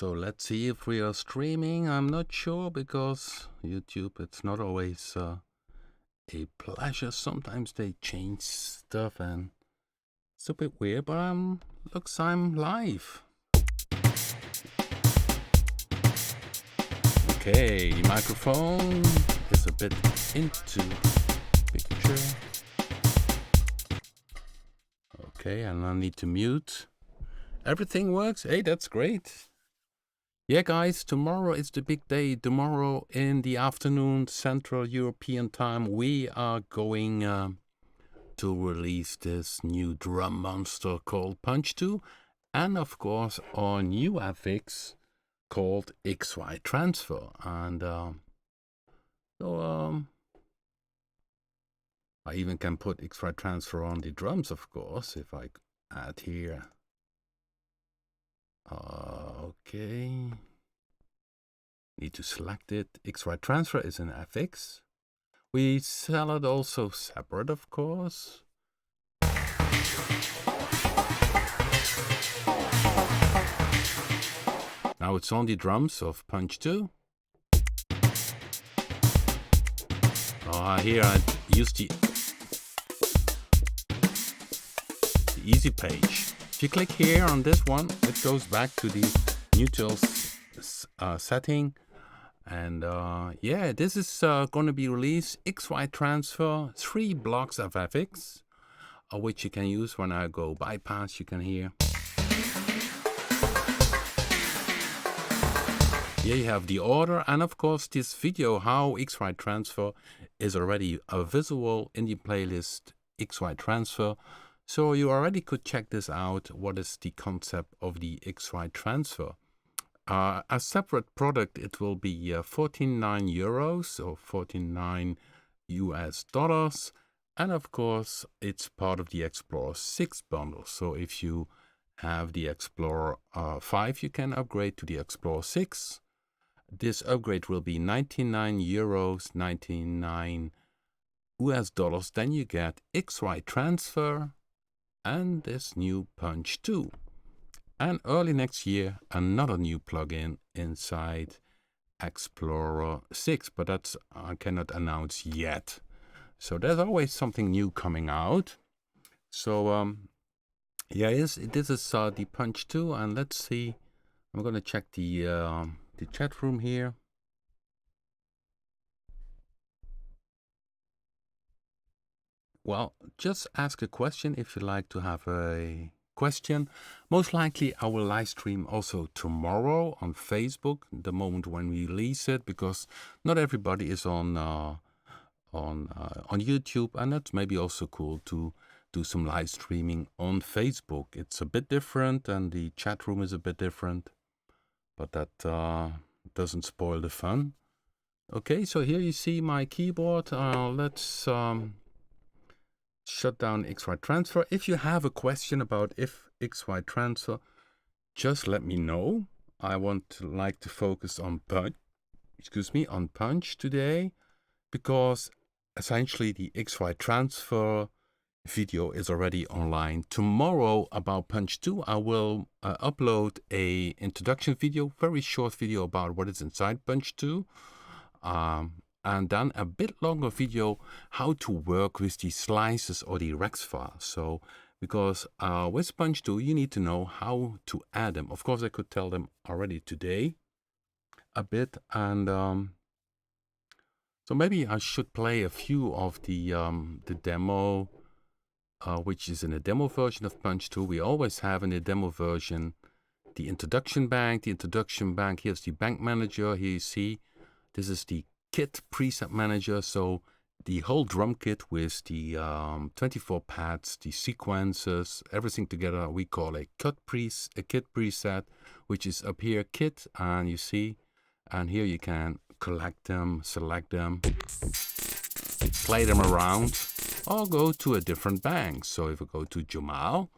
So let's see if we are streaming. I'm not sure because YouTube, it's not always a pleasure. Sometimes they change stuff and it's a bit weird, but looks I'm live. Okay, microphone is a bit into the picture. Okay, and I need to mute. Everything works. Hey, that's great. Yeah, guys, tomorrow is the big day. Tomorrow in the afternoon, Central European time, we are going to release this new drum monster called Punch-2, and of course our new FX called XY Transfer. And I even can put XY Transfer on the drums, of course, if I add here. Okay. Need to select it. XY Transfer is an FX. We sell it also separate, of course. Now it's on the drums of Punch-2. Here I use the easy page. If you click here on this one, it goes back to the neutral setting. And yeah, this is going to be released XY Transfer, 3 blocks of FX, which you can use when I go bypass. You can hear. Here you have the order, and of course this video how XY Transfer is already visible in the playlist XY Transfer. So you already could check this out. What is the concept of the XY Transfer? A separate product, it will be 49 euros or 49 US dollars. And of course, it's part of the Explorer 6 bundle. So if you have the Explorer 5, you can upgrade to the Explorer 6. This upgrade will be 99 euros, 99 US dollars. Then you get XY Transfer and this new Punch-2. And early next year, another new plugin inside Explorer 6, but that's I cannot announce yet. So there's always something new coming out. So yeah, this is the Punch-2, and let's see. I'm gonna check the chat room here. Well, just ask a question if you like to have a question. Most likely I will live stream also tomorrow on Facebook, the moment when we release it, because not everybody is on YouTube, and that's maybe also cool to do some live streaming on Facebook. It's a bit different and the chat room is a bit different, but that doesn't spoil the fun. Okay, so here you see my keyboard. Let's shut down XY Transfer. If you have a question about XY Transfer, just let me know. I like to focus on Punch today, because essentially the XY Transfer video is already online. Tomorrow about Punch-2, I will upload a introduction video, very short video about what is inside Punch-2. And then a bit longer video how to work with the slices or the Rex files. So because with Punch-2 you need to know how to add them. Of course I could tell them already today a bit, and so maybe I should play a few of the demo, which is in a demo version of Punch-2. We always have in the demo version the introduction bank. The introduction bank, here's the bank manager. Here you see this is the kit preset manager, so the whole drum kit with the 24 pads, the sequences, everything together we call a kit preset, which is up here, kit, and you see, and here you can collect them, select them, play them around, or go to a different bank. So if I go to Jamal,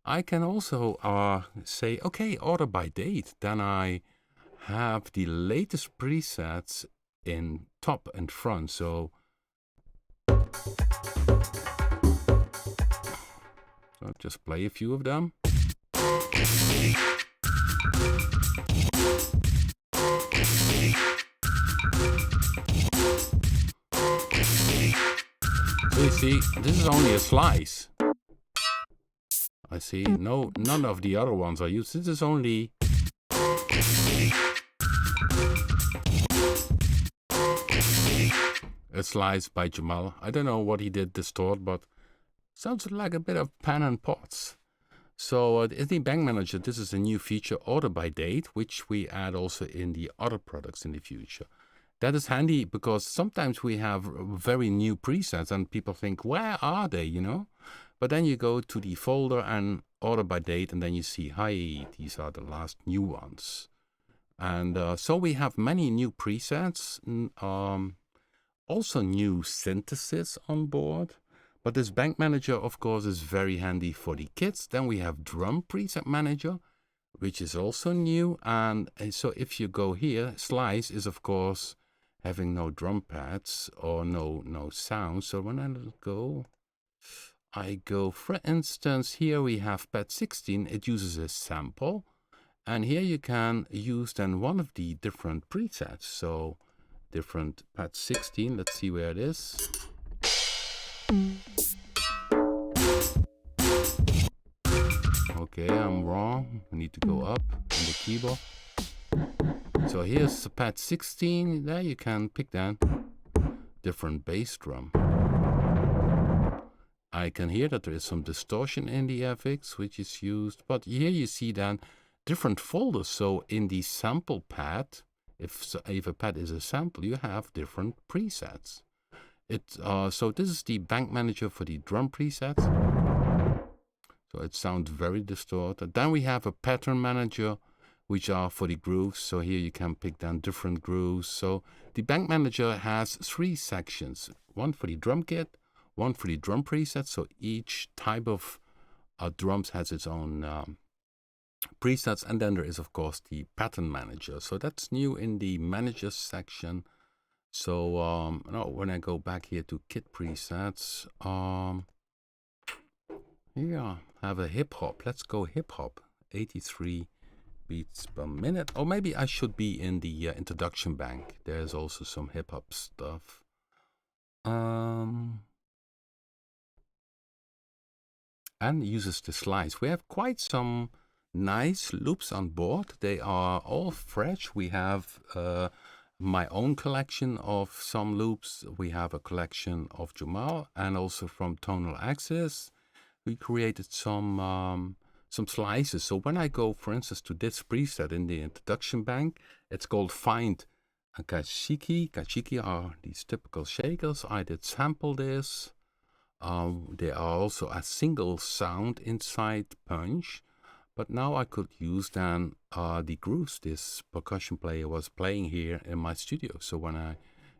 I can also say, okay, order by date. Then I have the latest presets in top and front. So I'll just play a few of them. you see, this is only a slice. I see, none of the other ones are used. This is only a slice by Jamal. I don't know what he did distort, but sounds like a bit of pan and pots. So in the Bank Manager, this is a new feature, order by date, which we add also in the other products in the future. That is handy because sometimes we have very new presets and people think, where are they, you know? But then you go to the folder and order by date, and then you see, hi, these are the last new ones. And so we have many new presets, also new synthesis on board. But this Bank Manager, of course, is very handy for the kids. Then we have Drum Preset Manager, which is also new. And so if you go here, Slice is, of course, having no drum pads or no sound. So when I go, for instance, here we have pad 16. It uses a sample. And here you can use then one of the different presets. So different pad 16. Let's see where it is. Okay, I'm wrong. I need to go up on the keyboard. So here's pad 16. There you can pick then different bass drum. I can hear that there is some distortion in the FX, which is used. But here you see then different folders. So in the sample pad, if a pad is a sample, you have different presets. So this is the Bank Manager for the drum presets. So it sounds very distorted. Then we have a Pattern Manager, which are for the grooves. So here you can pick down different grooves. So the Bank Manager has 3 sections. One for the drum kit, one for the drum presets. So each type of drums has its own presets. And then there is, of course, the Pattern Manager. So that's new in the Managers section. So when I go back here to kit presets, yeah, I have a hip hop. Let's go hip hop. 83 beats per minute. Or maybe I should be in the introduction bank. There's also some hip hop stuff. And uses the slice. We have quite some nice loops on board. They are all fresh. We have my own collection of some loops. We have a collection of Jamal and also from Tonal Axis. We created some slices. So when I go, for instance, to this preset in the introduction bank, it's called Find a Kachiki. Kachiki are these typical shakers. I did sample this. There are also a single sound inside Punch. But now I could use then the grooves this percussion player was playing here in my studio. So when I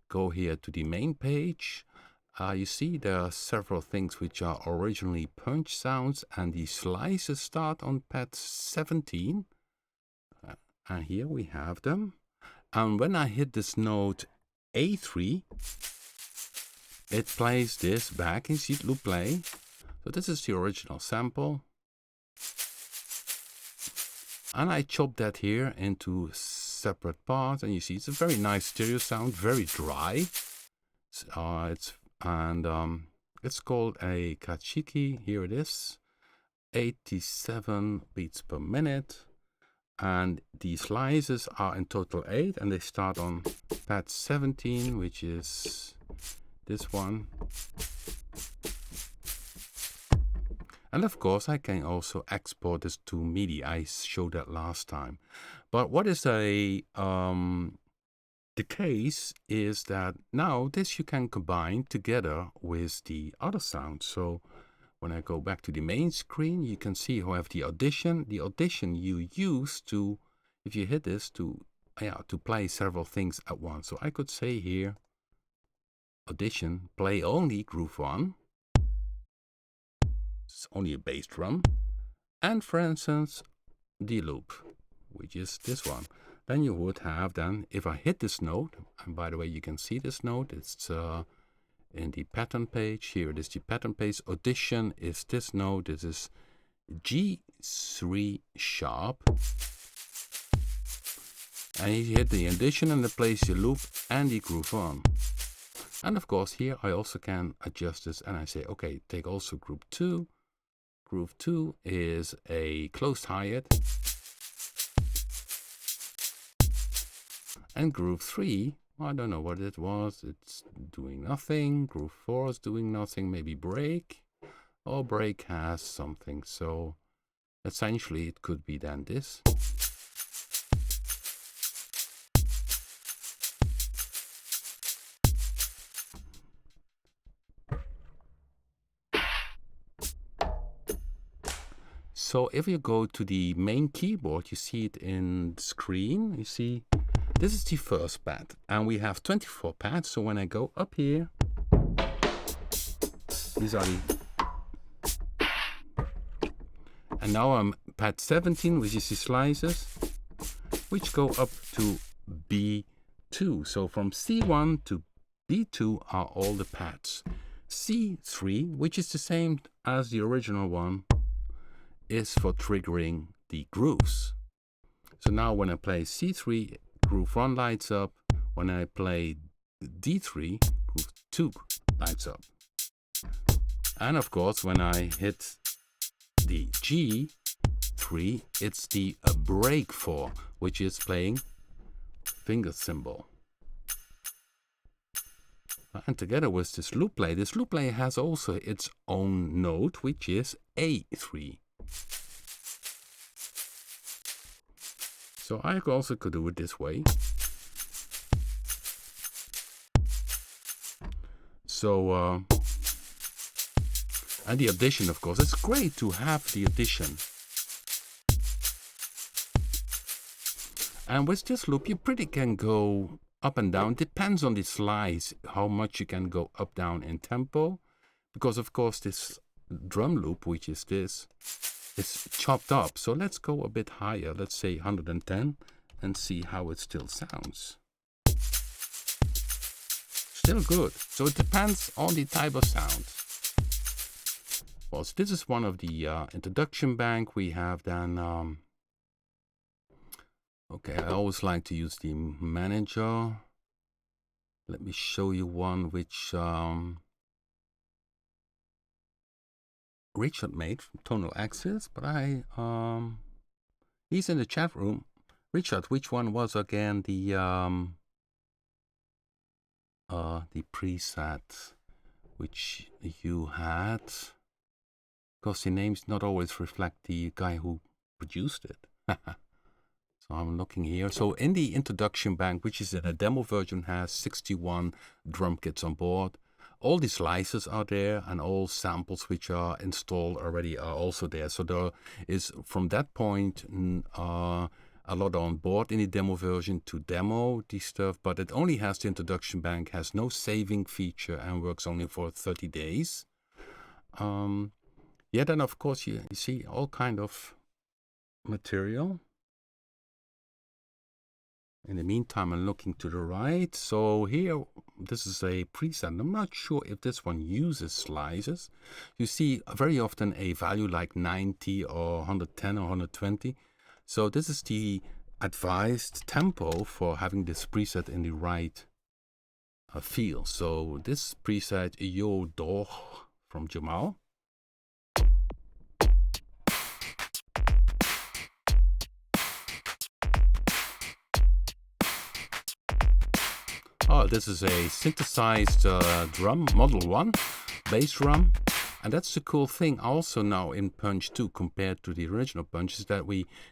go here to the main page, you see there are several things which are originally Punch sounds, and the slices start on pad 17. And here we have them. And when I hit this note A3, it plays this back in seat loop play. So this is the original sample. And I chopped that here into separate parts, and you see it's a very nice stereo sound, very dry. It's called a Kachiki. Here it is, 87 beats per minute, and the slices are in total 8, and they start on pad 17, which is this one. And of course, I can also export this to MIDI. I showed that last time. But what is the case is that now this you can combine together with the other sounds. So when I go back to the main screen, you can see how I have the audition. The audition you use to, if you hit this, to play several things at once. So I could say here, audition, play only groove 1. It's only a bass drum, and for instance the loop, which is this one. Then you would have if I hit this note, and by the way you can see this note, it's in the pattern page. Here it is, the pattern page. Audition is this note. This is G3 sharp, and you hit the audition and it plays the loop and the groove on. And of course here I also can adjust this, and I say, okay, take also group 2. Group 2 is a closed hi-hat. And group 3, I don't know what it was. It's doing nothing. Group 4 is doing nothing. Maybe break. Or break has something. So essentially it could be then this. So if you go to the main keyboard, you see it in the screen. You see, this is the first pad, and we have 24 pads. So when I go up here, these are the, and now I'm pad 17, which is the slices, which go up to B2. So from C1 to B2 are all the pads. C3, which is the same as the original one, is for triggering the grooves. So now when I play C3, groove 1 lights up. When I play D3, groove 2 lights up. And of course, when I hit the G3, it's the break 4, which is playing finger cymbal. And together with this loop play has also its own note, which is A3. So I also could do it this way. So, and the addition, of course, it's great to have the addition. And with this loop, you pretty can go up and down. Depends on the slice, how much you can go up, down in tempo. Because, of course, this drum loop, which is this, is chopped up. So let's go a bit higher. Let's say 110 and see how it still sounds. Still good. So it depends on the type of sound. Well, so this is one of the introduction bank. We have then, okay, I always like to use the manager. Let me show you one which Richard made from Tonal Axis, but he's in the chat room. Richard, which one was again the preset which you had? Because the names not always reflect the guy who produced it. So I'm looking here. So in the introduction bank, which is in a demo version, has 61 drum kits on board. All the slices are there, and all samples which are installed already are also there. So there is, from that point, a lot on board in the demo version to demo the stuff, but it only has the introduction bank, has no saving feature, and works only for 30 days. Yeah, then of course you see all kind of material. In the meantime, I'm looking to the right. So here, this is a preset. I'm not sure if this one uses slices. You see very often a value like 90 or 110 or 120. So this is the advised tempo for having this preset in the right field. So this preset, Yo Doch from Jamal. Oh, this is a synthesized drum, Model 1, bass drum. And that's the cool thing also now in Punch-2 compared to the original Punch, is that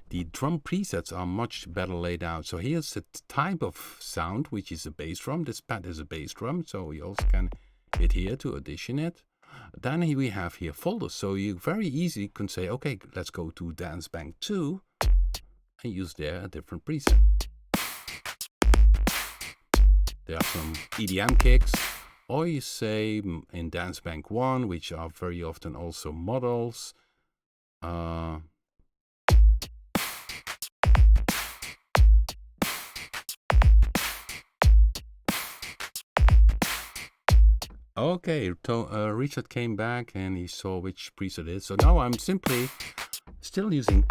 the drum presets are much better laid out. So here's the type of sound, which is a bass drum. This pad is a bass drum, so you also can hit here to audition it. Then we have here folders, so you very easily can say, okay, let's go to Dance Bank 2 and use there a different preset. There are some EDM kicks, or you say in Dance Bank 1, which are very often also models. Okay, Richard came back and he saw which preset it is. So now I'm simply still using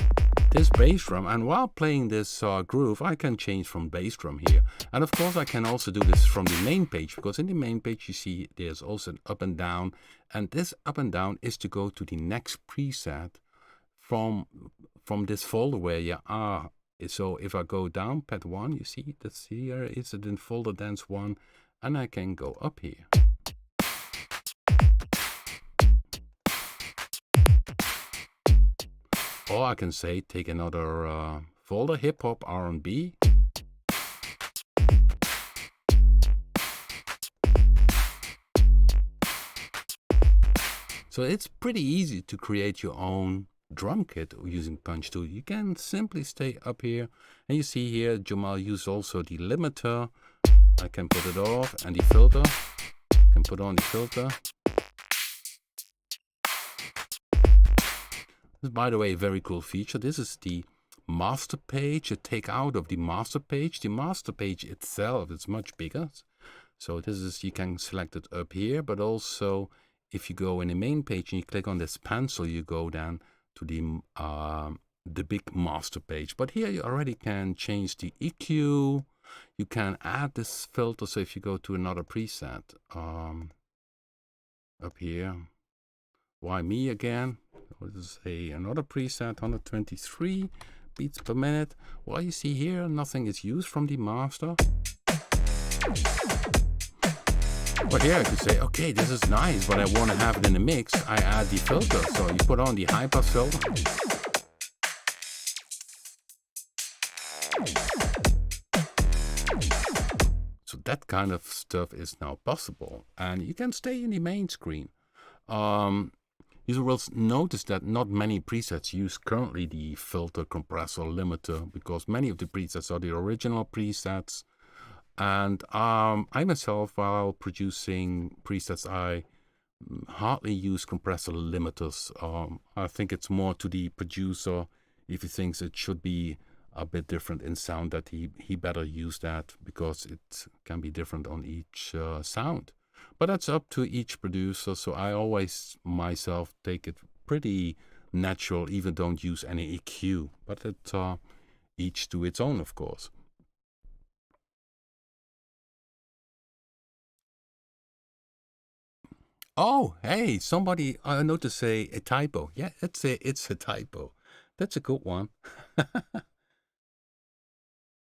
this bass drum, and while playing this groove, I can change from bass drum here. And of course I can also do this from the main page, because in the main page you see there's also an up and down, and this up and down is to go to the next preset from this folder where you are. So if I go down pad 1, you see this here is it in folder dance 1, and I can go up here. Or I can say take another folder, hip hop, R&B. So it's pretty easy to create your own drum kit using Punch-2. You can simply stay up here, and you see here Jamal used also the limiter. I can put it off, and the filter. I can put on the filter. This is, by the way, a very cool feature. This is the master page. You take out of the master page. The master page itself is much bigger. So this is, you can select it up here, but also if you go in the main page and you click on this pencil, you go down to the big master page. But here you already can change the EQ. You can add this filter. So if you go to another preset, up here, why me again? Let's say another preset, 123 beats per minute. Well, you see here, nothing is used from the master. But here I could say, okay, this is nice, but I want to have it in the mix. I add the filter. So you put on the high pass filter. So that kind of stuff is now possible. And you can stay in the main screen. You will notice that not many presets use currently the filter, compressor, limiter, because many of the presets are the original presets. And I myself, while producing presets, I hardly use compressor limiters. I think it's more to the producer. If he thinks it should be a bit different in sound, that he better use that, because it can be different on each sound. But that's up to each producer. So I always myself take it pretty natural, even don't use any EQ. But it each to its own, of course. Oh, hey, somebody, I noticed say a typo. Yeah, it's a typo. That's a good one.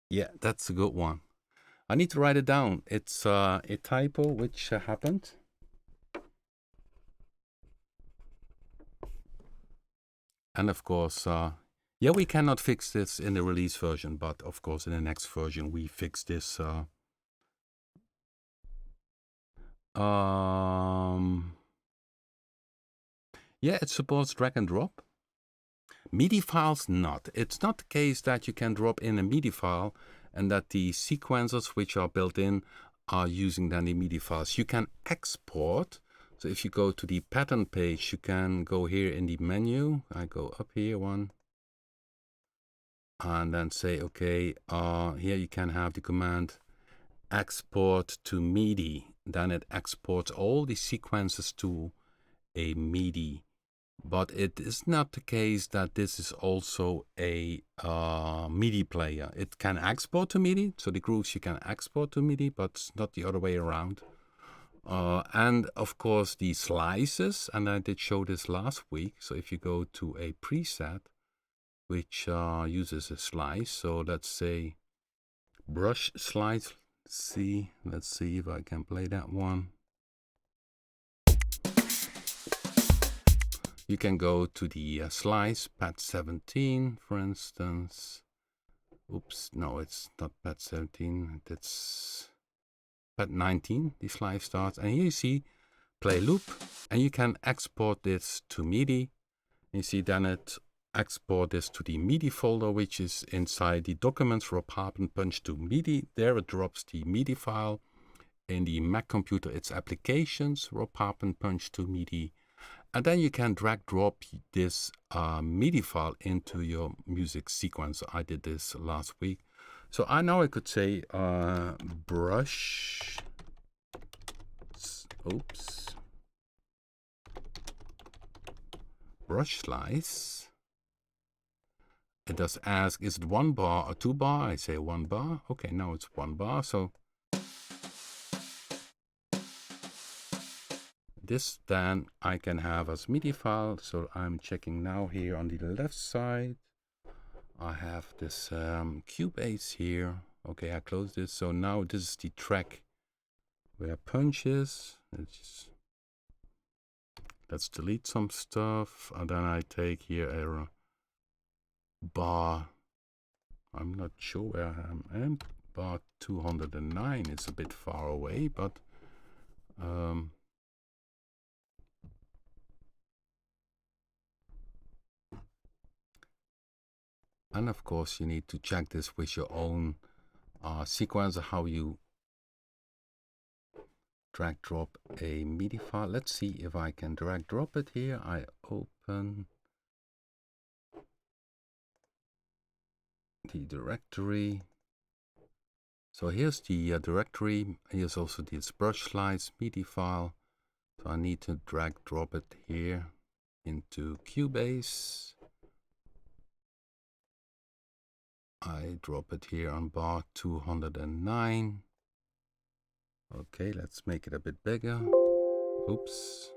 Yeah, that's a good one. I need to write it down. It's a typo which happened. And of course, yeah, we cannot fix this in the release version, but of course in the next version we fix this. Yeah, it supports drag and drop. MIDI files not. It's not the case that you can drop in a MIDI file and that the sequencers which are built in are using then the MIDI files. You can export. So if you go to the pattern page, you can go here in the menu. I go up here one. And then say, okay, here you can have the command export to MIDI. Then it exports all the sequences to a MIDI. But it is not the case that this is also a MIDI player. It can export to MIDI, so the grooves you can export to MIDI, but not the other way around. And of course the slices, and I did show this last week. So if you go to a preset which uses a slice, so let's say brush slice. Let's see if I can play that one. You can go to the slice, pad 17, for instance. Oops, no, it's not pad 17. It's pad 19. The slice starts. And here you see play loop. And you can export this to MIDI. You see then it export this to the MIDI folder, which is inside the documents for Papen Punch-2 MIDI. There it drops the MIDI file. In the Mac computer, it's applications, Papen Punch-2 MIDI. And then you can drag drop this MIDI file into your music sequencer. I did this last week. So I know I could say brush, brush slice. it does ask, is it 1 bar or 2 bar? I say 1 bar. Okay, now it's 1 bar. So this then I can have as MIDI file. So I'm checking now here on the left side. I have this Cubase here. Okay, I close this. So now this is the track where Punch is. Let's delete some stuff. And then I take here a bar. I'm not sure where I am. Bar 209 is a bit far away, but and of course you need to check this with your own sequencer, how you drag drop a MIDI file. Let's see if I can drag drop it here. I open the directory. So here's the directory. Here's also this brush slides MIDI file. So I need to drag drop it here into Cubase. I drop it here on bar 209. Okay, let's make it a bit bigger. Oops.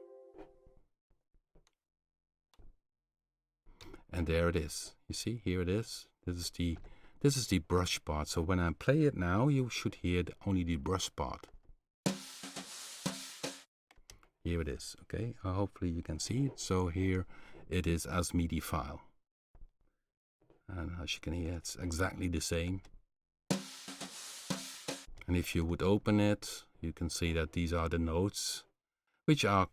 And there it is. You see, here it is. This is the brush part. So when I play it now, you should hear only the brush part. Here it is. Okay, hopefully you can see it. So here it is as MIDI file. And as you can hear, it's exactly the same. And if you would open it, you can see that these are the notes, which are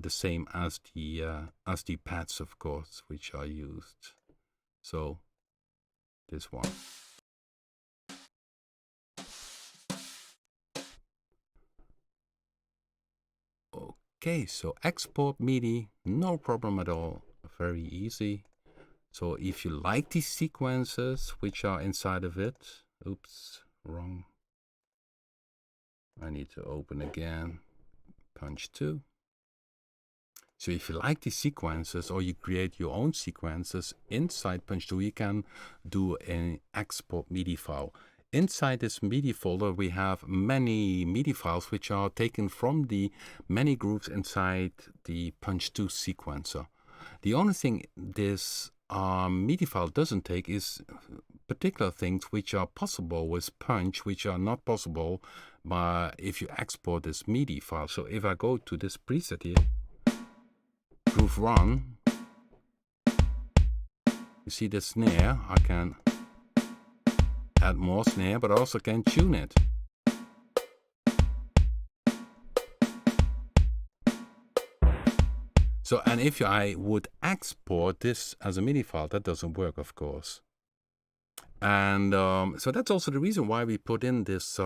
the same as the pads, of course, which are used. So this one. Okay, so export MIDI, no problem at all, very easy. So if you like these sequences which are inside of it, oops, wrong. I need to open again, Punch-2. So if you like these sequences or you create your own sequences inside Punch-2, you can do an export MIDI file. Inside this MIDI folder, we have many MIDI files which are taken from the many groups inside the Punch-2 sequencer. The only thing this MIDI file doesn't take is particular things which are possible with Punch, which are not possible if you export this MIDI file. So if I go to this preset here, Groove Run, you see the snare. I can add more snare, but I also can tune it. So, and if I would export this as a MIDI file, that doesn't work, of course. And so that's also the reason why we put in this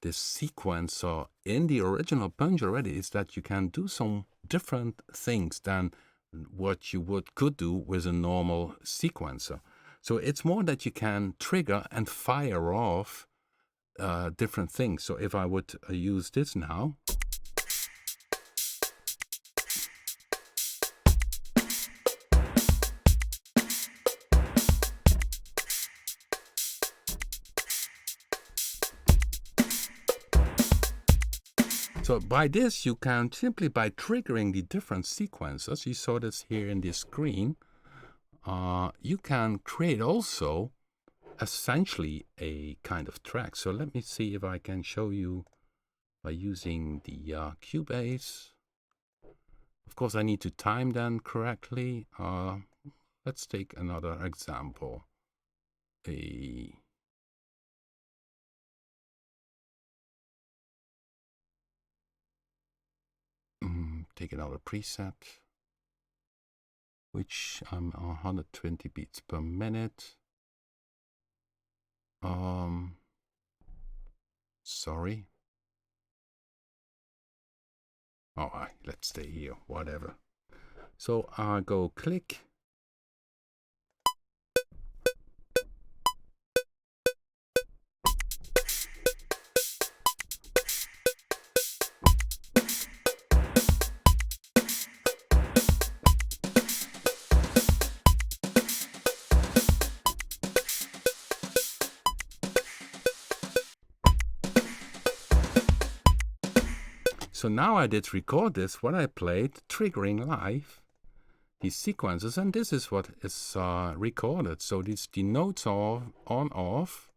sequencer in the original Punch already, is that you can do some different things than what you could do with a normal sequencer. So it's more that you can trigger and fire off different things. So if I would use this now, so by this, you can simply by triggering the different sequences, you saw this here in this screen, you can create also essentially a kind of track. So let me see if I can show you by using the Cubase. Of course, I need to time them correctly. Let's take another example. Take another preset, which I'm 120 beats per minute. Sorry. All right, let's stay here, whatever. So I go click. So now I did record this, what I played, triggering live these sequences, and this is what is recorded. So these the notes are on off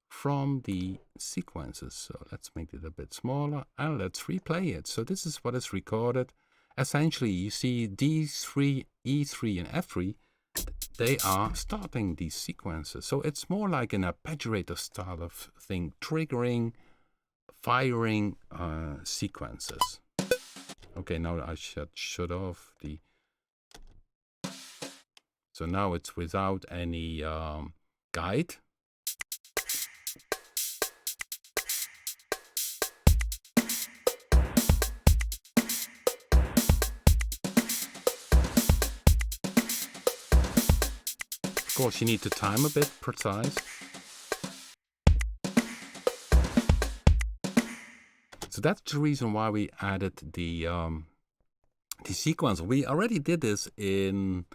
from the sequences. So let's make it a bit smaller and let's replay it. So this is what is recorded. Essentially, you see D3, E3, and F3, they are starting these sequences. So it's more like an arpeggiator style of thing, triggering, firing sequences. Okay, now I should shut off the... So now it's without any guide. Of course, you need to time a bit precise. So that's the reason why we added the sequence. We already did this in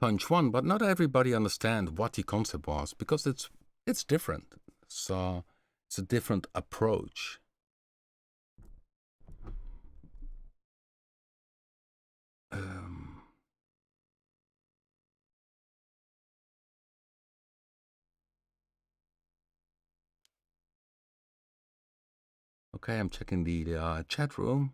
Punch-1, but not everybody understands what the concept was, because it's different. So it's a different approach. Okay, I'm checking the chat room.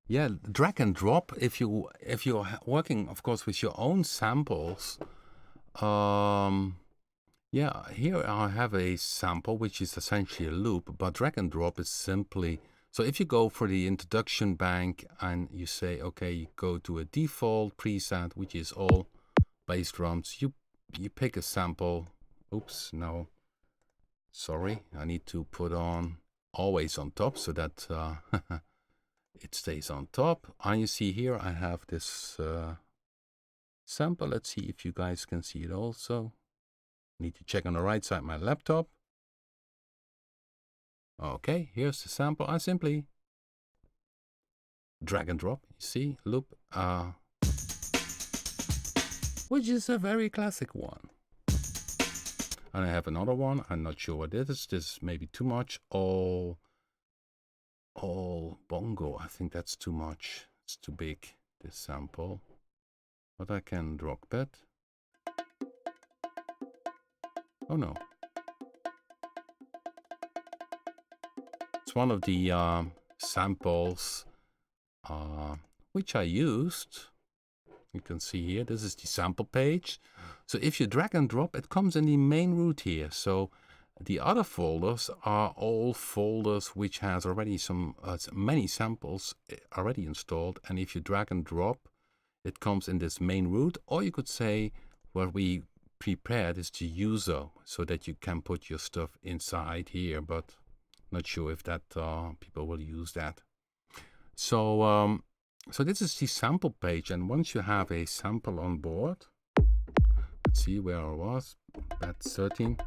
Yeah, drag and drop. If you're working, of course, with your own samples. Yeah, here I have a sample which is essentially a loop, but drag and drop is simply. So if you go for the introduction bank and you say, okay, you go to a default preset, which is all bass drums, you pick a sample. Oops, no. Sorry, I need to put on always on top so that it stays on top. And you see here I have this sample. Let's see if you guys can see it also. Need to check on the right side my laptop. Okay, here's the sample. I simply drag and drop, you see, loop, which is a very classic one. And I have another one. I'm not sure what it is. This may be too much. All bongo. I think that's too much. It's too big, this sample. But I can drop it. Oh no. It's one of the samples which I used. You can see here, this is the sample page. So if you drag and drop, it comes in the main root here. So the other folders are all folders which has already some many samples already installed. And if you drag and drop, it comes in this main root. Or you could say what we prepared is the user, so that you can put your stuff inside here. But not sure if that people will use that. So so this is the sample page, and once you have a sample on board, let's see where I was, at 13.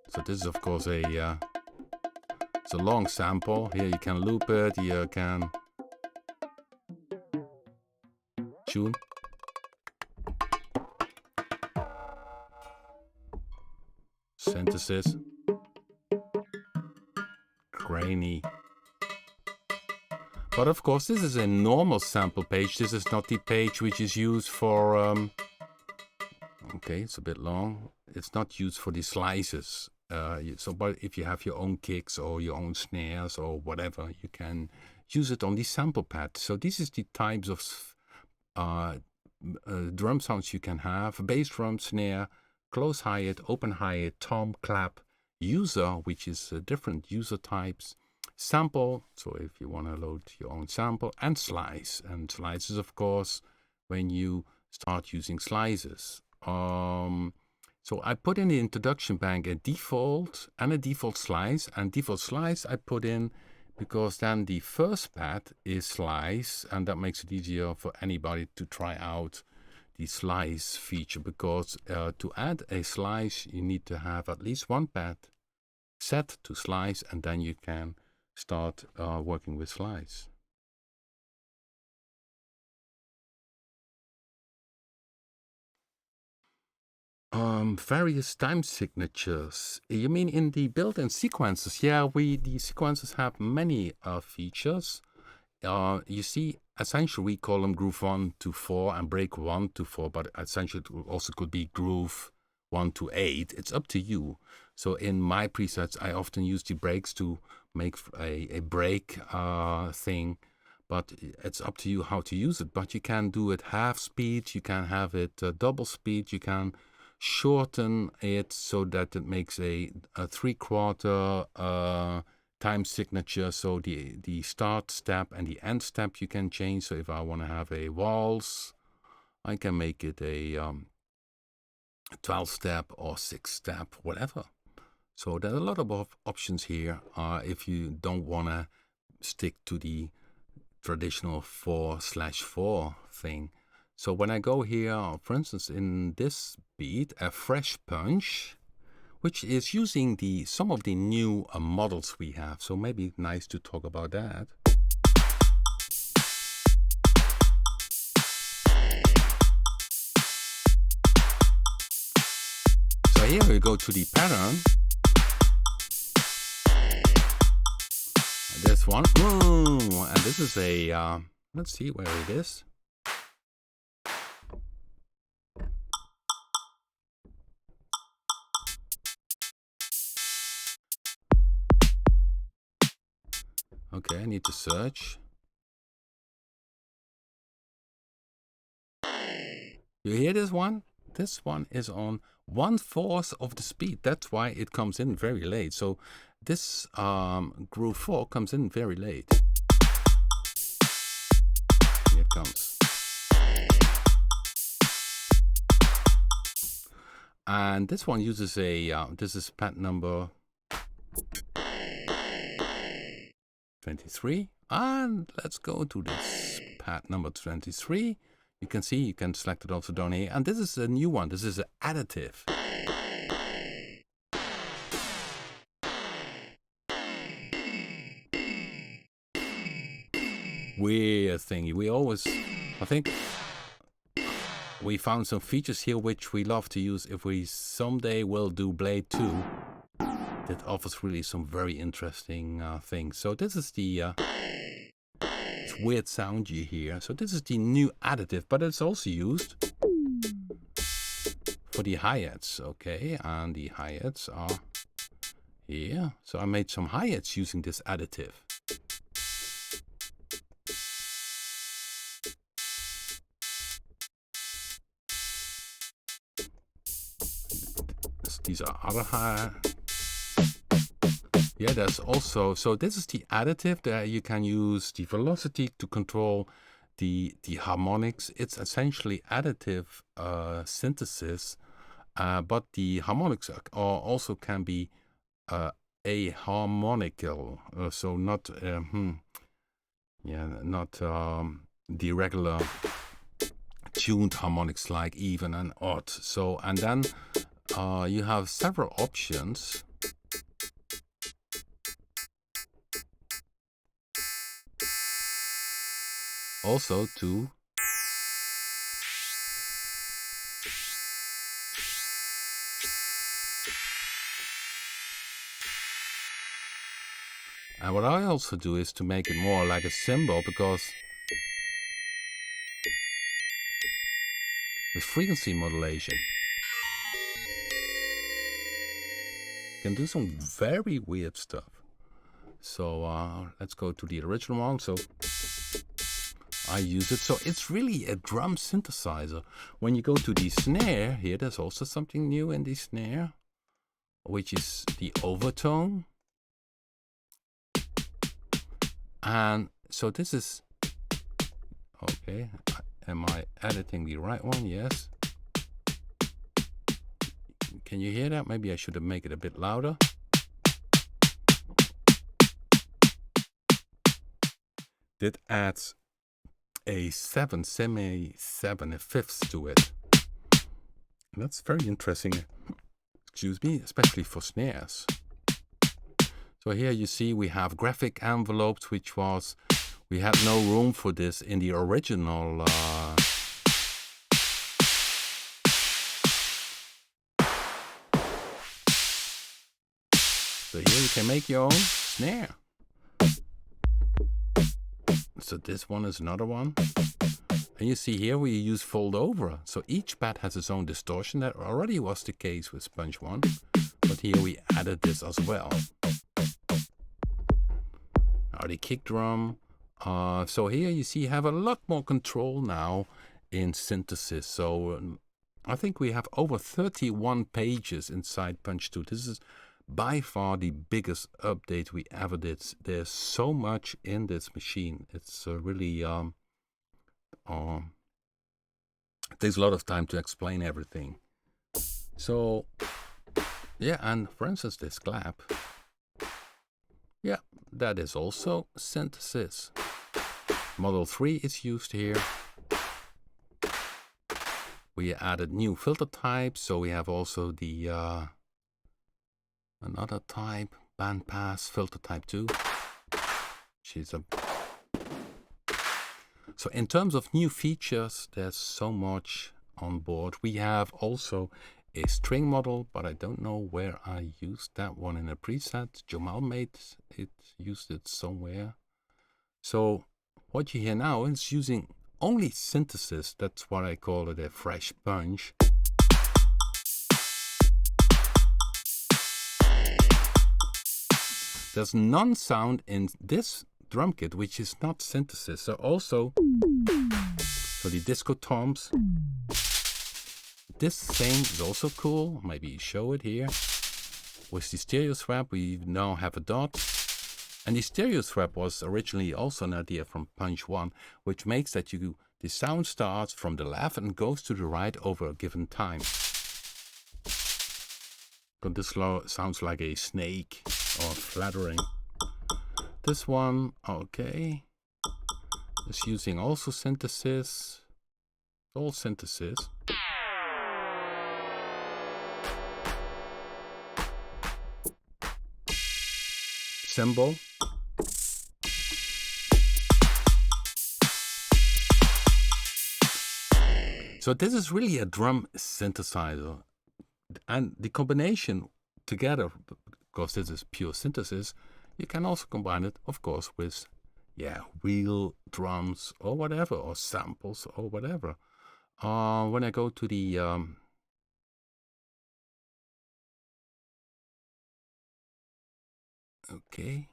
So this is of course it's a long sample. Here you can loop it, you can tune. Synthesis. Grainy. But of course, this is a normal sample page. This is not the page which is used for, okay, it's a bit long. It's not used for the slices. But if you have your own kicks or your own snares or whatever, you can use it on the sample pad. So this is the types of drum sounds you can have: bass drum, snare, close hi-hat, open hi-hat, tom, clap, user, which is different user types, sample, so if you want to load your own sample, and slice. And slices, of course, when you start using slices. So I put in the introduction bank a default and a default slice, and default slice I put in because then the first pad is slice, and that makes it easier for anybody to try out the slice feature, because to add a slice you need to have at least one pad set to slice, and then you can start working with slice. Various time signatures. You mean in the built-in sequences? Yeah, the sequences have many features. You see, essentially we call them groove 1 to 4 and break 1 to 4, but essentially it also could be groove 1 to 8. It's up to you. So in my presets, I often use the breaks to make a break thing, but it's up to you how to use it. But you can do it half speed, you can have it double speed, you can shorten it so that it makes a 3/4 time signature. So the start step and the end step you can change. So if I want to have a waltz, I can make it a 12-step or 6-step, whatever. So there are a lot of options here if you don't want to stick to the traditional 4/4 thing. So when I go here, for instance, in this beat, a fresh punch, which is using some of the new models we have. So maybe nice to talk about that. So here we go to the pattern. This one, and this is a, let's see where it is. Okay, I need to search. You hear this one? This one is on 1/4 of the speed. That's why it comes in very late. So this groove 4 comes in very late. Here it comes. And this one uses a, this is pad number 23. And let's go to this pad number 23. You can see, you can select it also down here. And this is a new one. This is an additive. Weird thingy. We always, I think, we found some features here which we love to use if we someday will do Blade 2. That offers really some very interesting things. So this is the it's weird sound you hear. So this is the new additive, but it's also used for the hi-hats. Okay, and the hi-hats are here. So I made some hi-hats using this additive. These are other yeah, there's also, so this is the additive. There you can use the velocity to control the harmonics. It's essentially additive synthesis, but the harmonics are also can be aharmonical, so not not the regular tuned harmonics like even and odd. So and then you have several options. Also to and what I also do is to make it more like a cymbal, because with frequency modulation you can do some very weird stuff. So let's go to the original one. So I use it. So it's really a drum synthesizer. When you go to the snare here, there's also something new in the snare, which is the overtone. And so this is, okay, am I editing the right one? Yes. Can you hear that? Maybe I should have made it a bit louder. That adds a 7, semi-7, a fifth to it. And that's very interesting, excuse me, especially for snares. So here you see we have graphic envelopes, which was, we had no room for this in the original can make your own snare. So this one is another one. And you see here we use fold over. So each pad has its own distortion. That already was the case with Punch-1. But here we added this as well. Now the kick drum. So here you see you have a lot more control now in synthesis. So I think we have over 31 pages inside Punch-2. This is by far the biggest update we ever did. There's so much in this machine. It's really it takes a lot of time to explain everything. So yeah, and for instance this clap, yeah, that is also synthesis. Model 3 is used here. We added new filter types, so we have also the another type, bandpass filter type 2. So in terms of new features, there's so much on board. We have also a string model, but I don't know where I used that one in a preset. Jamal made it, used it somewhere. So what you hear now is using only synthesis. That's what I call it, a fresh punch. There's non-sound in this drum kit, which is not synthesis. So also, so the disco toms. This thing is also cool. Maybe show it here. With the stereo swap, we now have a dot. And the stereo swap was originally also an idea from Punch-1, which makes that the sound starts from the left and goes to the right over a given time. But this sounds like a snake or flattering. This one, okay, is using also synthesis, all synthesis. Cymbal. So this is really a drum synthesizer, and the combination together, because this is pure synthesis, you can also combine it, of course, with real drums or whatever, or samples or whatever. When I go to the okay.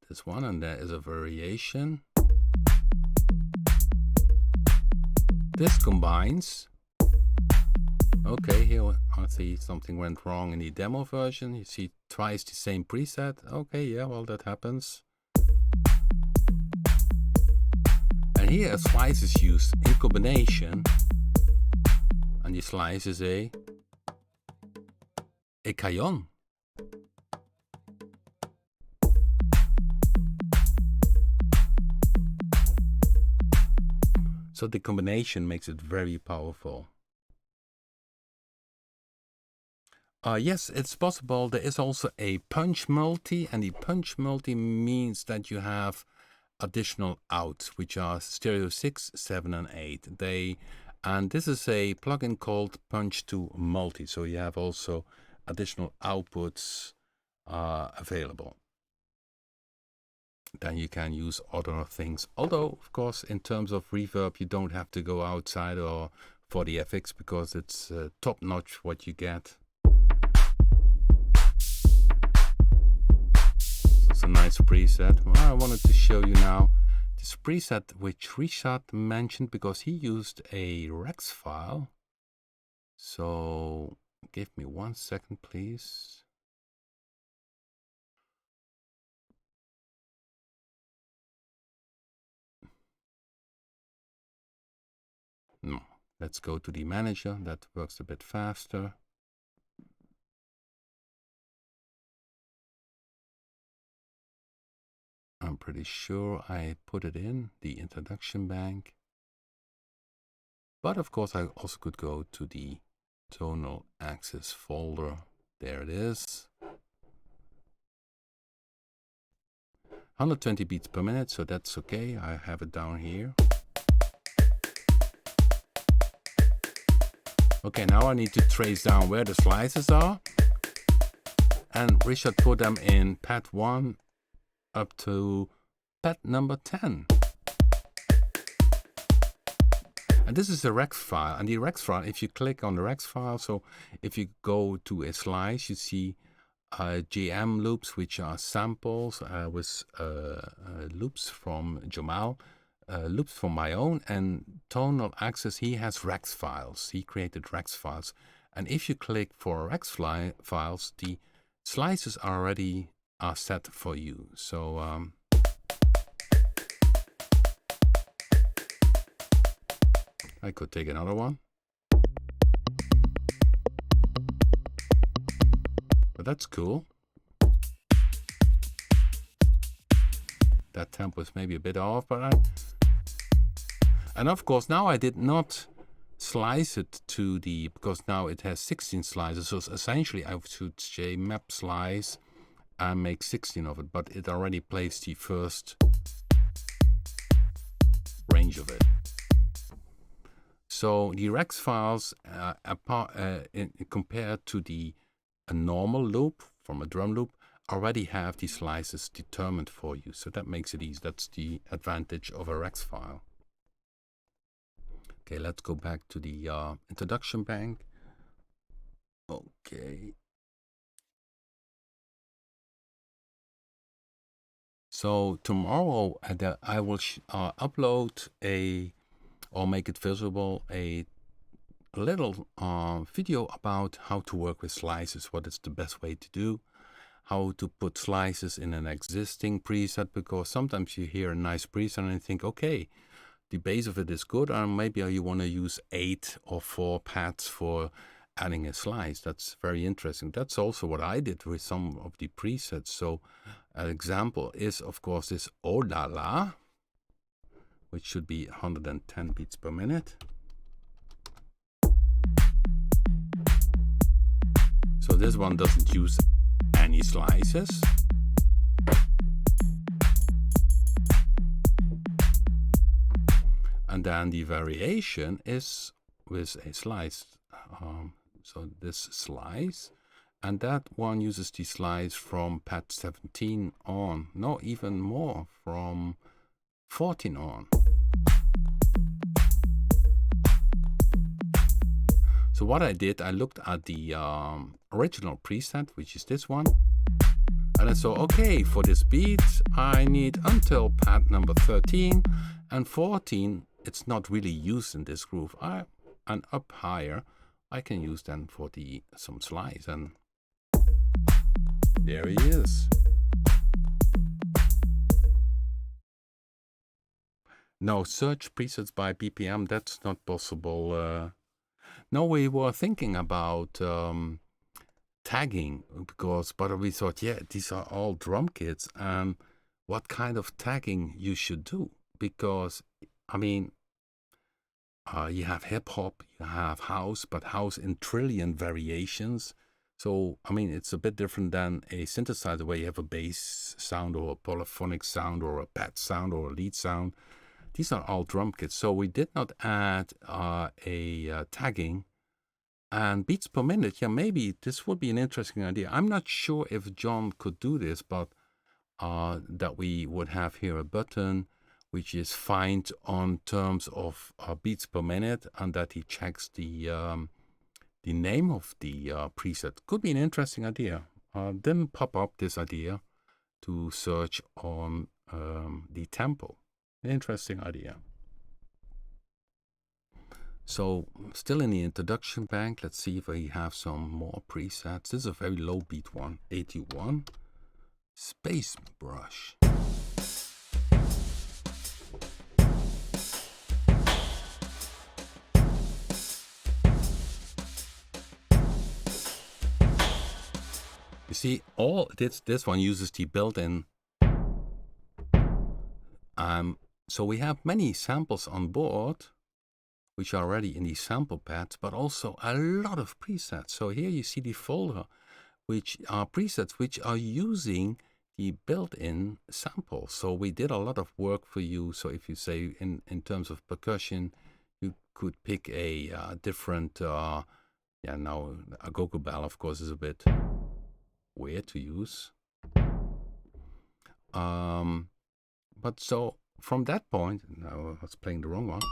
This one, and there is a variation. This combines. Okay, here I see something went wrong in the demo version. You see twice the same preset. Okay, yeah, well, that happens. And here a slice is used in combination. And the slice is a cajon. So the combination makes it very powerful. Yes, it's possible. There is also a punch multi, and the punch multi means that you have additional outs, which are stereo 6, 7, and 8. And this is a plugin called Punch-2 Multi, so you have also additional outputs available. Then you can use other things. Although, of course, in terms of reverb, you don't have to go outside or for the FX, because it's top-notch what you get. It's a nice preset. Well, I wanted to show you now this preset which Richard mentioned, because he used a Rex file. So give me 1 second, please. No, let's go to the manager. That works a bit faster. I'm pretty sure I put it in the introduction bank. But of course, I also could go to the tonal axis folder. There it is. 120 beats per minute, so that's okay. I have it down here. Okay, now I need to trace down where the slices are. And Richard put them in pad 1 up to pad number 10. And this is a Rex file. And the Rex file, if you click on the Rex file, so if you go to a slice, you see GM loops, which are samples with loops from Jamal, loops from my own, and tonal access. He has Rex files. He created Rex files. And if you click for Rex files, the slices already are set for you. So I could take another one. But that's cool. That tempo is maybe a bit off, but and of course now I did not slice it to the, because now it has 16 slices, so essentially I should say map slice and make 16 of it, but it already plays the first range of it. So the Rex files, compared to a normal loop from a drum loop, already have the slices determined for you. So that makes it easy. That's the advantage of a Rex file. Okay, let's go back to the introduction bank. Okay. So tomorrow I will upload or make it visible, a little video about how to work with slices, what is the best way to do, how to put slices in an existing preset, because sometimes you hear a nice preset and you think, okay, the base of it is good, and maybe you want to use 8 or 4 pads for adding a slice. That's very interesting. That's also what I did with some of the presets. So an example is, of course, this Oh La La, which should be 110 beats per minute. So this one doesn't use any slices. And then the variation is with a slice. So this slice, and that one uses the slice from pad 17 on. No, even more, from 14 on. So what I did, I looked at the original preset, which is this one. And I saw, okay, for this beat, I need until pad number 13 and 14. It's not really used in this groove. And up higher, I can use then for some slice. And there he is. No, search presets by BPM, that's not possible. No, we were thinking about tagging, but we thought, yeah, these are all drum kits, and what kind of tagging you should do, because I mean, you have hip hop, you have house, but house in trillion variations. So I mean, it's a bit different than a synthesizer where you have a bass sound or a polyphonic sound or a pad sound or a lead sound. These are all drum kits, so we did not add a tagging. And beats per minute, yeah, maybe this would be an interesting idea. I'm not sure if John could do this, but that we would have here a button which is find on terms of beats per minute, and that he checks the name of the preset. Could be an interesting idea. Didn't pop up this idea to search on the tempo. An interesting idea. So still in the introduction bank, let's see if we have some more presets. This is a very low beat one, 81. Space Brush. You see, all this one uses the built-in. So we have many samples on board, which are already in the sample pads, but also a lot of presets. So here you see the folder, which are presets which are using the built-in samples. So we did a lot of work for you. So if you say in terms of percussion, You could pick a different, now a Gogo Bell, of course, is a bit weird to use. But so from that point, now I was playing the wrong one.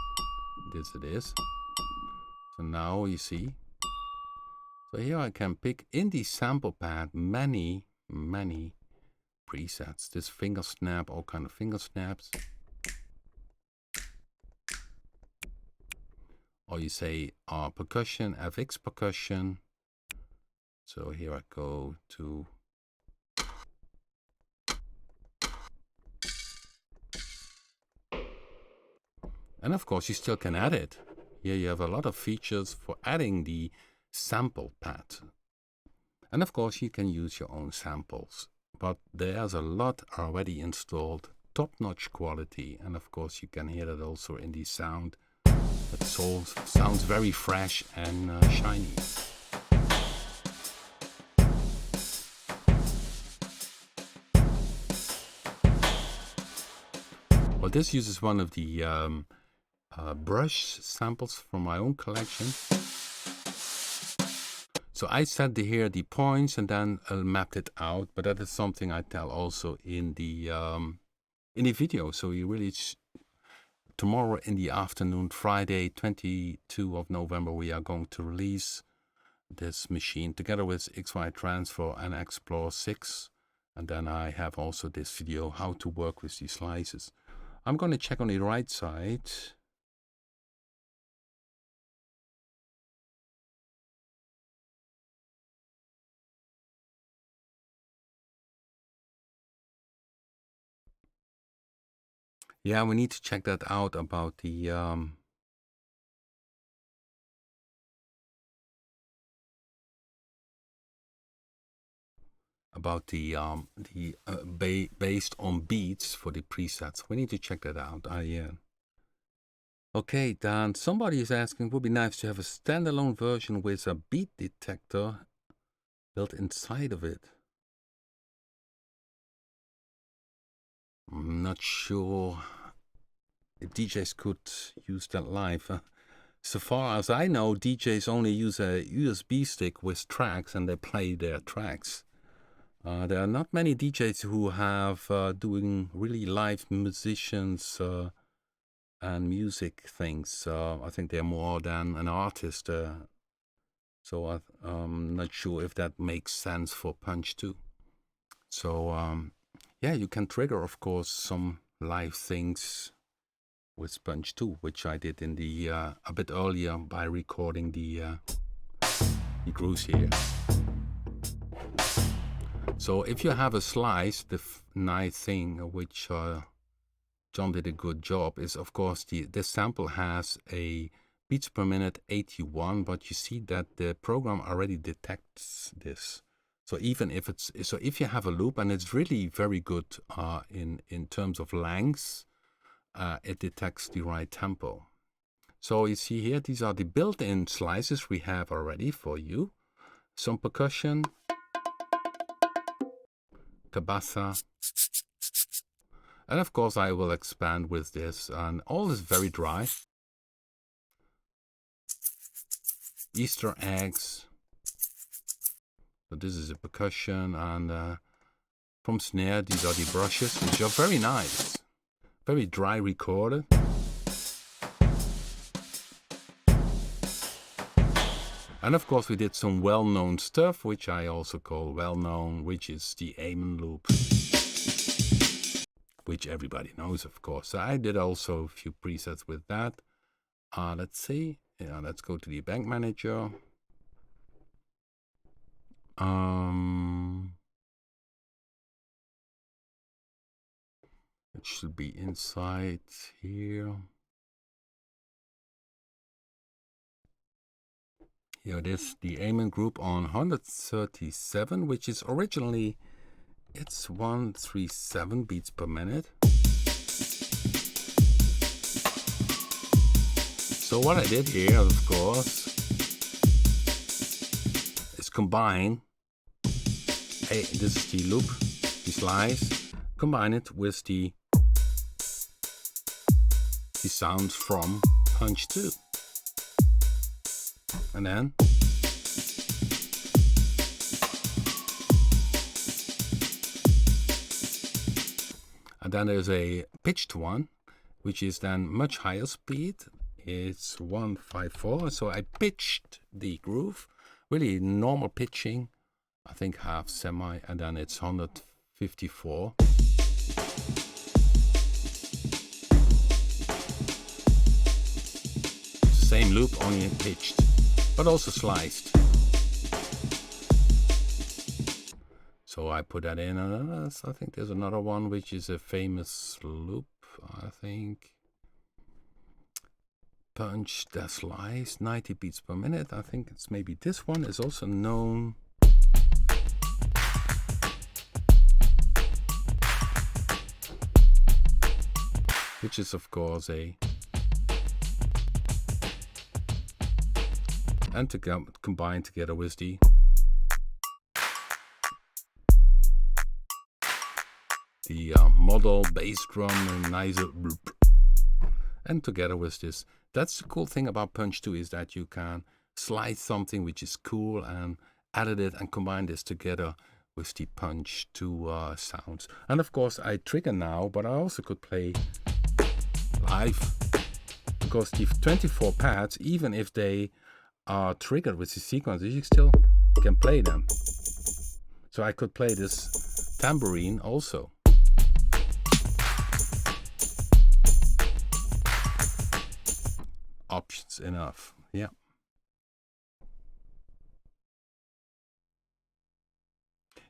This it is. So now you see. So here I can pick in the sample pad many presets. This finger snap, all kind of finger snaps. Or you say percussion, FX percussion. So here I go to and of course you still can add it. Here you have a lot of features for adding the sample pad. And of course you can use your own samples. But there's a lot already installed, top-notch quality. And of course you can hear that also in the sound. That sounds very fresh and shiny. Well, this uses one of the brush samples from my own collection. So I set here the points and then mapped it out, but that is something I tell also in the video. So you really tomorrow in the afternoon, Friday 22 of November, we are going to release this machine together with XY Transfer and Explore 6. And then I have also this video how to work with these slices. I'm going to check on the right side. Yeah, we need to check that out about the based on beats for the presets. We need to check that out. Okay, then somebody is asking, would be nice to have a standalone version with a beat detector built inside of it. I'm not sure if DJs could use that live. So far as I know, DJs only use a USB stick with tracks and they play their tracks. There are not many DJs who have doing really live musicians and music things. I think they're more than an artist. So I'm not sure if that makes sense for Punch-2. So yeah, you can trigger, of course, some live things with Punch-2, which I did in the a bit earlier by recording the grooves here. So if you have a slice, the nice thing which John did a good job is, of course, this sample has a beats per minute 81, but you see that the program already detects this. So even if if you have a loop and it's really very good in terms of length, it detects the right tempo. So you see here, these are the built-in slices we have already for you. Some percussion, tabasa, and of course I will expand with this, and all is very dry. Easter eggs. So this is a percussion, and from snare, these are the brushes, which are very nice, very dry recorded. And of course we did some well-known stuff, which I also call well-known, which is the Amen loop, which everybody knows, of course. So I did also a few presets with that. Let's see. Yeah, let's go to the bank manager. It should be inside here. Here it is, the Amen group on 137, which is originally, it's 137 beats per minute. So what I did here, of course, is combine, this is the loop, the slice, combine it with the sounds from Punch-2. And then there's a pitched one, which is then much higher speed. It's 154, so I pitched the groove, really normal pitching, I think half semi, and then it's 154. Same loop, only pitched, but also sliced. So I put that in, and I think there's another one which is a famous loop, I think. Punch, the slice, 90 beats per minute. I think it's maybe this one is also known. Which is of course a, and to combine together with the model bass drum and nicer, and together with this. That's the cool thing about Punch-2, is that you can slice something which is cool and edit it and combine this together with the Punch-2 sounds. And of course I trigger now, but I also could play live, because the 24 pads, even if they are triggered with the sequences, you still can play them. So I could play this tambourine also. Options enough, yeah.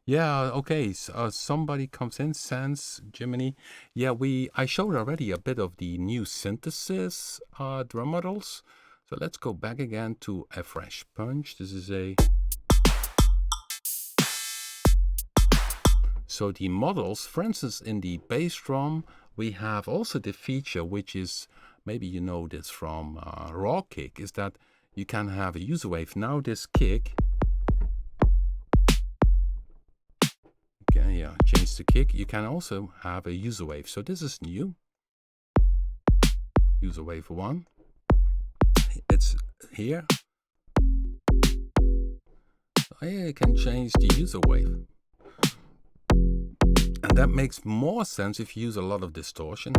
Yeah, okay, so, somebody comes in, Sans Jiminy. Yeah, I showed already a bit of the new synthesis drum models. So let's go back again to a fresh punch. This is a... So the models, for instance, in the bass drum, we have also the feature, which is, maybe you know this from raw kick, is that you can have a user wave. Now this kick, change the kick. You can also have a user wave. So this is new. User wave 1. It's here. So here you can change the user wave. And that makes more sense if you use a lot of distortion.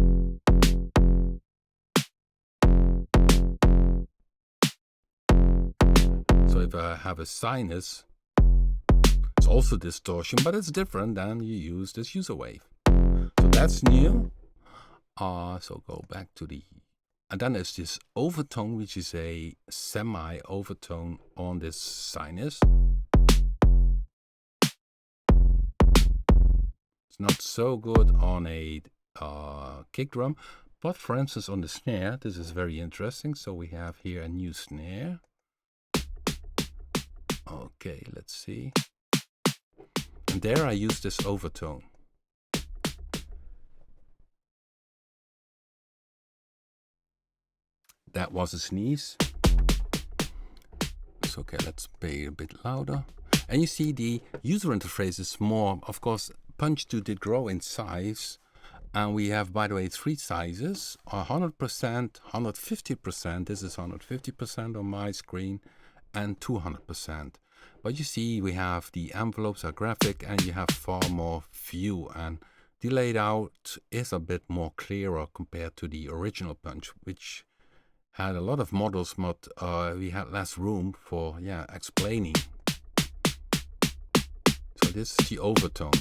So if I have a sinus, it's also distortion, but it's different than you use this user wave. So that's new. So go back to the, and then there's this overtone, which is a semi-overtone on this sinus. It's not so good on a kick drum, but for instance on the snare, this is very interesting. So we have here a new snare. Okay, let's see. And there I use this overtone. That was a sneeze. So okay, let's play a bit louder. And you see the user interface is more, of course, Punch-2 did grow in size. And we have, by the way, 3 sizes, 100%, 150%, this is 150% on my screen, and 200%. But you see, we have the envelopes are graphic, and you have far more view, and the layout is a bit more clearer compared to the original Punch, which had a lot of models, but we had less room for explaining. So this is the overtone,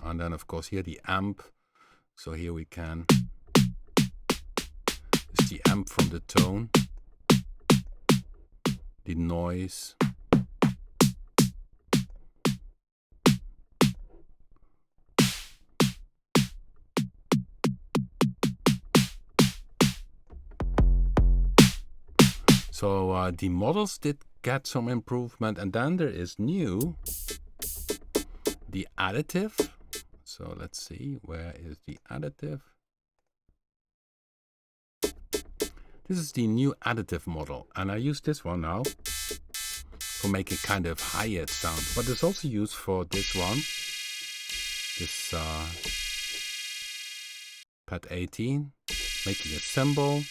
and then of course here the amp. So here we can, it's the amp from the tone, the noise. So the models did get some improvement, and then there is new, the additive. So let's see, where is the additive? This is the new additive model, and I use this one now for making kind of hi-hat sound, but it's also used for this one, this pad 18, making a cymbal.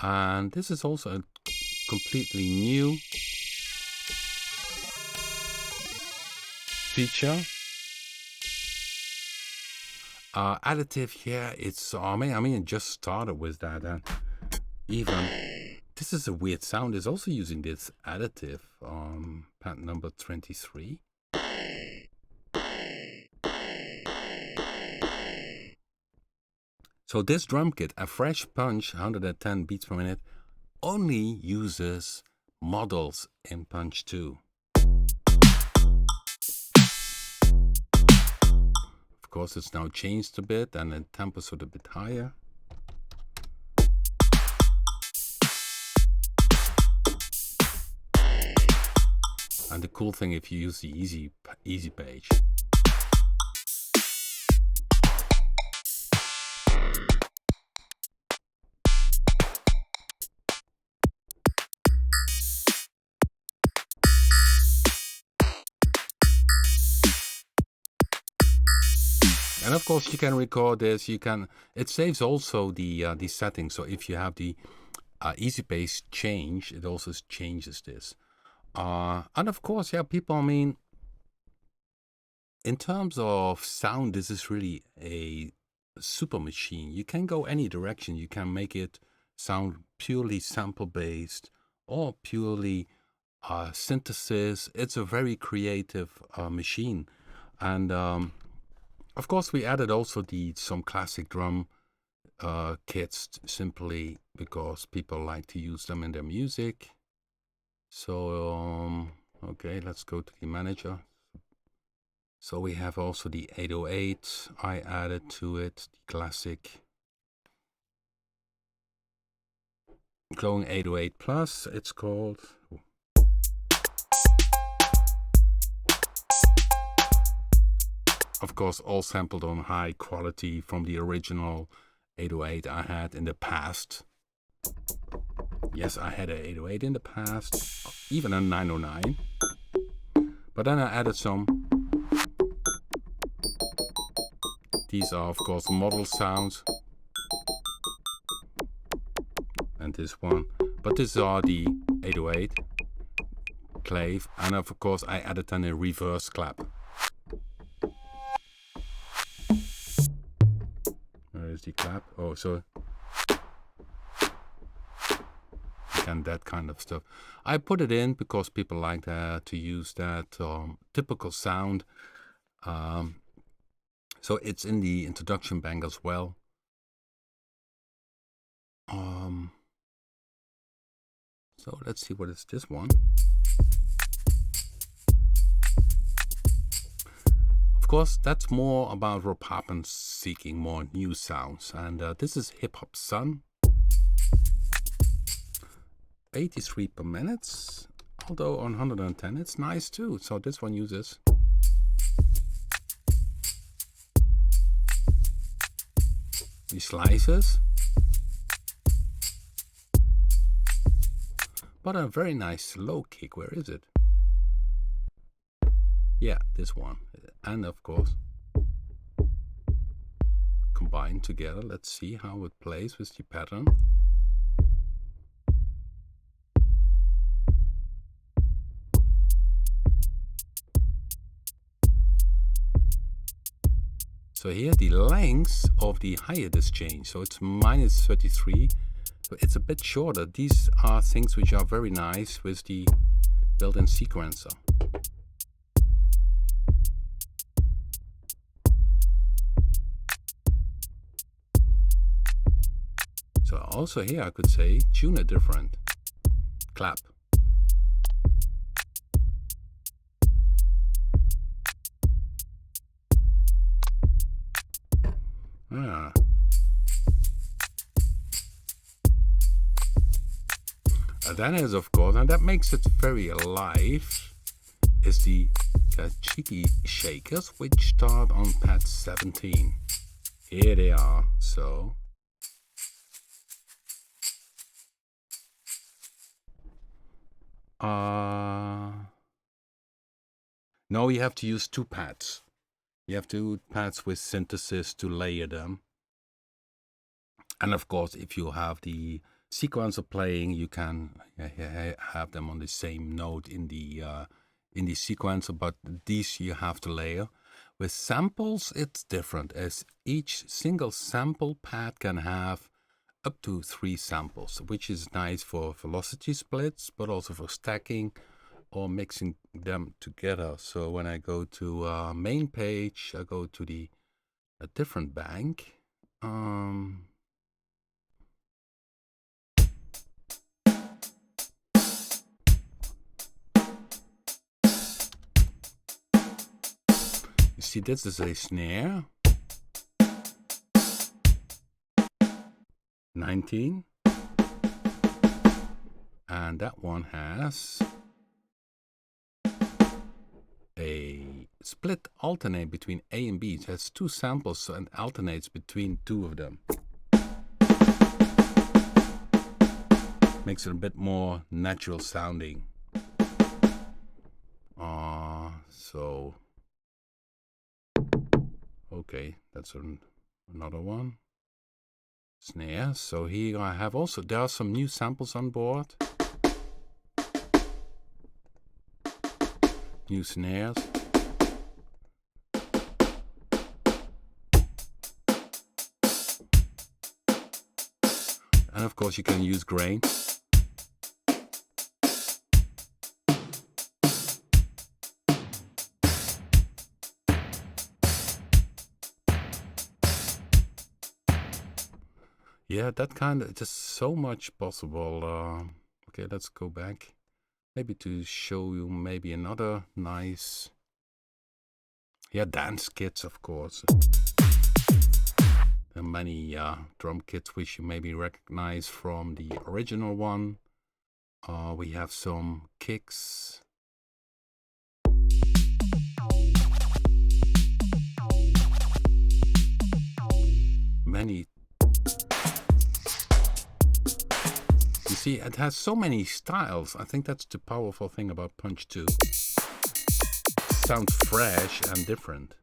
And this is also a completely new feature. Additive, yeah, it's I mean it just started with that, and even this is a weird sound. It's also using this additive patent number 23. So this drum kit, a fresh punch 110 beats per minute, only uses models in Punch-2. Of course, it's now changed a bit and the tempo's a bit higher. And the cool thing, if you use the easy page, and of course you can record this. It saves also the settings. So if you have the easy pace change, it also changes this. And of course, yeah, people, I mean, in terms of sound, this is really a super machine. You can go any direction. You can make it sound purely sample based or purely synthesis. It's a very creative machine. And of course, we added also some classic drum kits simply because people like to use them in their music. So, okay, let's go to the manager. So we have also the 808. I added to it the classic Glowing 808 Plus, it's called. Of course, all sampled on high quality from the original 808 I had in the past. Yes, I had an 808 in the past, even a 909. But then I added some. These are, of course, model sounds. And this one. But these are the 808 clave. And of course, I added then a reverse clap. Where is the clap? Oh, so. And that kind of stuff. I put it in because people like to use that typical sound. So it's in the introduction bank as well. So let's see what is this one. Of course, that's more about Rob Papen seeking more new sounds. And this is Hip Hop Sun. 83 per minute, although on 110 it's nice too. So this one uses the slices, but a very nice low kick. Where is it? Yeah, this one. And of course, combined together, let's see how it plays with the pattern. So here the length of the hi-hat is changed, so it's minus 33, so it's a bit shorter. These are things which are very nice with the built-in sequencer. So also here I could say tune a different clap. And then is, of course, and that makes it very alive, is the cheeky shakers, which start on pad 17. Here they are. So no, you have to use 2 pads. You have 2 pads with synthesis to layer them. And of course, if you have the sequencer playing, you can have them on the same note in the sequencer, but these you have to layer. With samples, it's different, as each single sample pad can have up to 3 samples, which is nice for velocity splits, but also for stacking or mixing them together. So when I go to main page, I go to a different bank. You see, this is a snare. 19. And that one has a split alternate between A and B. It has 2 samples and alternates between 2 of them. Makes it a bit more natural sounding. So okay, that's another one. Snare. So here I have also, there are some new samples on board. New snares. And of course you can use grain. Yeah, that kind of, just so much possible. Okay, let's go back. Maybe to show you maybe another nice, dance kits, of course. There are many drum kits which you maybe recognize from the original one. We have some kicks. Many. You see, it has so many styles. I think that's the powerful thing about Punch-2. Sounds fresh and different.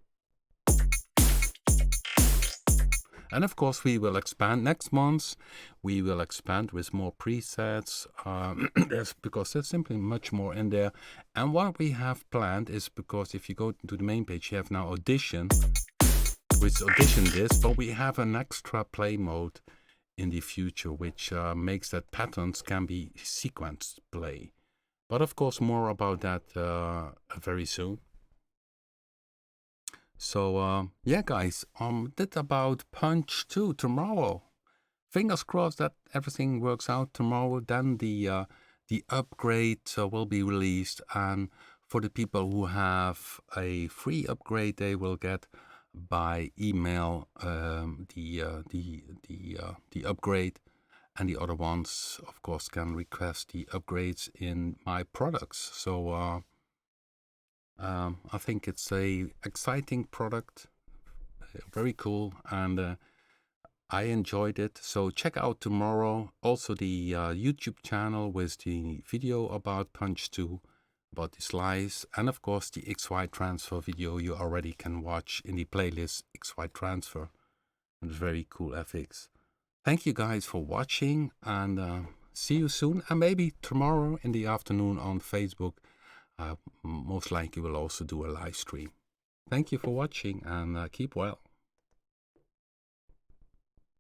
And of course we will expand next month. We will expand with more presets, because there's simply much more in there. And what we have planned is, because if you go to the main page, you have now Audition, which Audition this, but we have an extra play mode in the future, which makes that patterns can be sequenced play. But of course more about that very soon. So yeah guys, that's about Punch-2 tomorrow. Fingers crossed that everything works out tomorrow. Then the upgrade will be released, and for the people who have a free upgrade, they will get by email the upgrade, and the other ones of course can request the upgrades in my products. So I think it's a exciting product, very cool, and I enjoyed it. So check out tomorrow also the YouTube channel with the video about Punch-2, about the slice, and of course the XY transfer video you already can watch in the playlist XY transfer. It's very cool FX. Thank you guys for watching, and see you soon, and maybe tomorrow in the afternoon on Facebook. Most likely we'll also do a live stream. Thank you for watching, and keep well.